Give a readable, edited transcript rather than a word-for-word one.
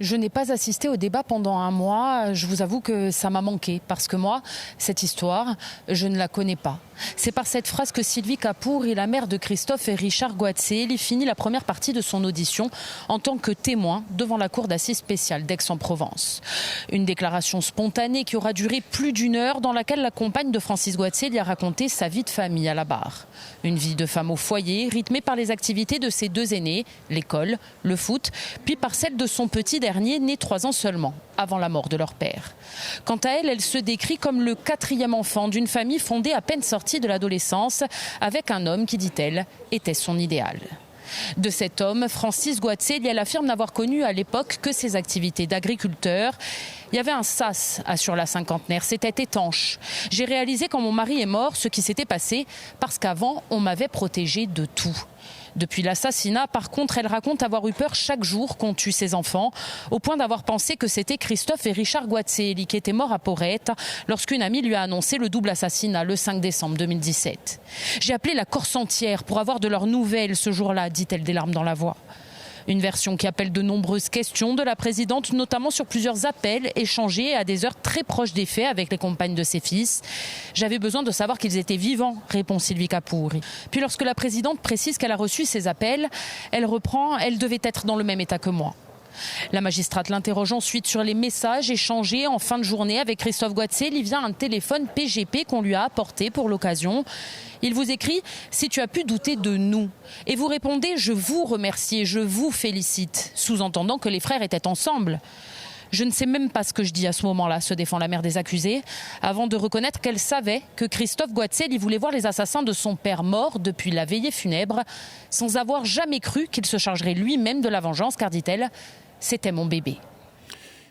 Je n'ai pas assisté au débat pendant un mois. Je vous avoue que ça m'a manqué parce que moi, cette histoire, je ne la connais pas. C'est par cette phrase que Sylvie Kapoor, la mère de Christophe et Richard Gouatsé, finit la première partie de son audition en tant que témoin devant la cour d'assises spéciale d'Aix-en-Provence. Une déclaration spontanée qui aura duré plus d'une heure dans laquelle la compagne de Francis Gouatsé lui a raconté sa vie de famille à la barre. Une vie de femme au foyer rythmée par les activités de ses deux aînés, l'école, le foot, puis par celle de son petit dernier né 3 ans seulement, avant la mort de leur père. Quant à elle, elle se décrit comme le 4e enfant d'une famille fondée à peine sortie de l'adolescence, avec un homme qui, dit-elle, était son idéal. De cet homme, Francis Gouatsé, elle affirme n'avoir connu à l'époque que ses activités d'agriculteur. Il y avait un sas sur la cinquantenaire, c'était étanche. J'ai réalisé quand mon mari est mort ce qui s'était passé parce qu'avant, on m'avait protégée de tout. Depuis l'assassinat, par contre, elle raconte avoir eu peur chaque jour qu'on tue ses enfants, au point d'avoir pensé que c'était Christophe et Richard Gouatsé qui étaient morts à Porrette lorsqu'une amie lui a annoncé le double assassinat le 5 décembre 2017. J'ai appelé la Corse entière pour avoir de leurs nouvelles ce jour-là, dit-elle des larmes dans la voix. Une version qui appelle de nombreuses questions de la présidente, notamment sur plusieurs appels échangés à des heures très proches des faits avec les compagnes de ses fils. J'avais besoin de savoir qu'ils étaient vivants, répond Sylvie Kapoor. Puis lorsque la présidente précise qu'elle a reçu ces appels, elle reprend « Elle devait être dans le même état que moi ». La magistrate l'interroge ensuite sur les messages échangés en fin de journée avec Christophe Gouatsé via un téléphone PGP qu'on lui a apporté pour l'occasion. Il vous écrit « Si tu as pu douter de nous ». Et vous répondez « Je vous remercie et je vous félicite », sous-entendant que les frères étaient ensemble. Je ne sais même pas ce que je dis à ce moment-là, se défend la mère des accusés, avant de reconnaître qu'elle savait que Christophe Gouatsé voulait voir les assassins de son père mort depuis la veillée funèbre, sans avoir jamais cru qu'il se chargerait lui-même de la vengeance, car, dit-elle, c'était mon bébé.